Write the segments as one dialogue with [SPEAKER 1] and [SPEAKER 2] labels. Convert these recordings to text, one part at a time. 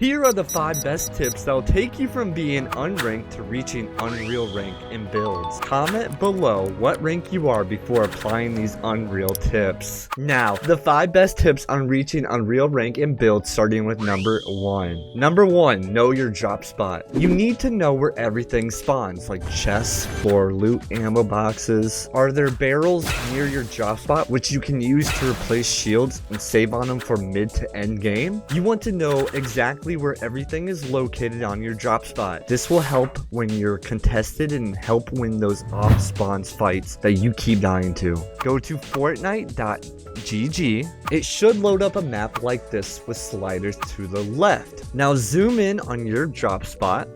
[SPEAKER 1] Here are the 5 best tips that will take you from being unranked to reaching Unreal rank in builds. Comment below what rank you are before applying these Unreal tips. Now, the 5 best tips on reaching Unreal rank in builds, starting with number 1. Number 1, know your drop spot. You need to know where everything spawns, like chests, floor loot, ammo boxes. Are there barrels near your drop spot which you can use to replace shields and save on them for mid to end game? You want to know exactly where everything is located on your drop spot. This will help when you're contested and help win those off spawns fights that you keep dying to. Go to Fortnite.gg. It should load up a map like this with sliders to the left. Now zoom in on your drop spot.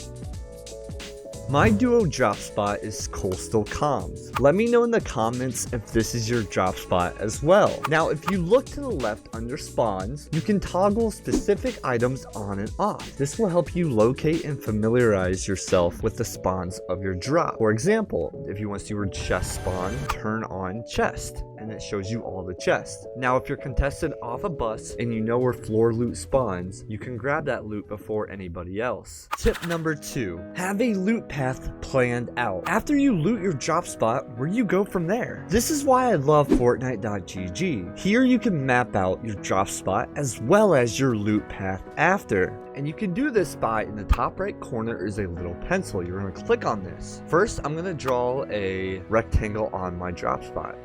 [SPEAKER 1] My duo drop spot is Coastal Comms. Let me know in the comments if this is your drop spot as well. Now, if you look to the left under spawns, you can toggle specific items on and off. This will help you locate and familiarize yourself with the spawns of your drop. For example, if you want to see where chest spawn, turn on chest, and it shows you all the chests. Now, if you're contested off a bus and you know where floor loot spawns, you can grab that loot before anybody else. Tip number 2, have a loot path planned out. After you loot your drop spot, where do you go from there? This is why I love Fortnite.gg. Here you can map out your drop spot as well as your loot path after. And you can do this by, in the top right corner is a little pencil. You're gonna click on this. First, I'm gonna draw a rectangle on my drop spot.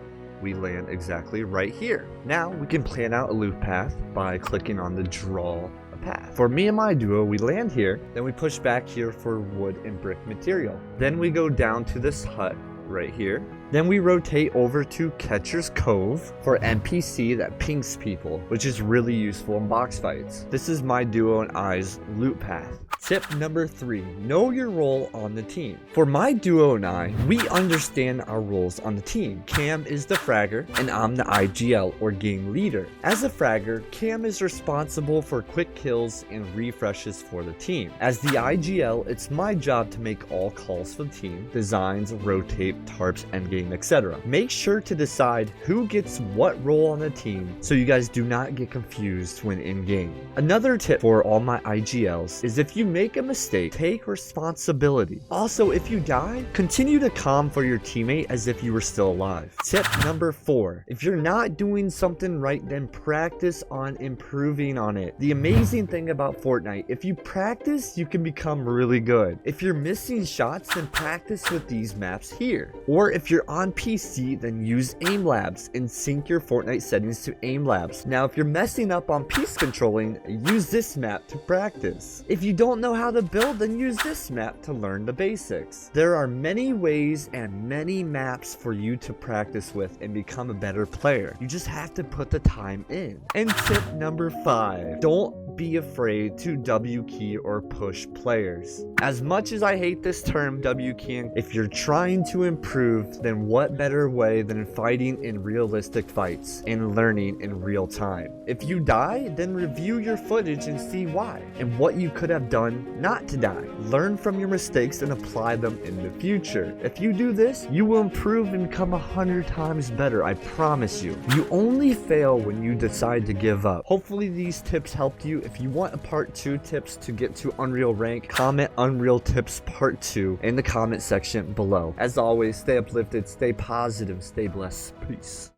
[SPEAKER 1] We land exactly right here. Now we can plan out a loop path by clicking on the draw a path. For me and my duo, we land here, then we push back here for wood and brick material. Then we go down to this hut right here. Then we rotate over to Catcher's Cove for NPC that pings people, which is really useful in box fights. This is my duo and I's loot path. Tip number 3, know your role on the team. For my duo and I, we understand our roles on the team. Cam is the fragger, and I'm the IGL or game leader. As a fragger, Cam is responsible for quick kills and refreshes for the team. As the IGL, it's my job to make all calls for the team, designs, rotate, tarps, endgame, etc. Make sure to decide who gets what role on the team so you guys do not get confused when in game. Another tip for all my IGLs is if you make a mistake, take responsibility. Also, if you die, continue to calm for your teammate as if you were still alive. Tip number 4, if you're not doing something right, then practice on improving on it. The amazing thing about Fortnite, if you practice, you can become really good. If you're missing shots, then practice with these maps here. Or if you're on PC, then use aim labs and sync your Fortnite settings to aim labs. Now, if you're messing up on piece controlling, use this map to practice. If you don't know how to build, then use this map to learn the basics. There are many ways and many maps for you to practice with and become a better player. You just have to put the time in. And tip number 5, don't be afraid to W key or push players. As much as I hate this term W keying, if you're trying to improve, then what better way than fighting in realistic fights and learning in real time? If you die, then review your footage and see why and what you could have done not to die. Learn from your mistakes and apply them in the future. If you do this, you will improve and become 100 times better, I promise you. You only fail when you decide to give up. Hopefully these tips helped you. If you want a part 2 tips to get to Unreal rank, comment Unreal tips part 2 in the comment section below. As always, stay uplifted, stay positive, stay blessed. Peace.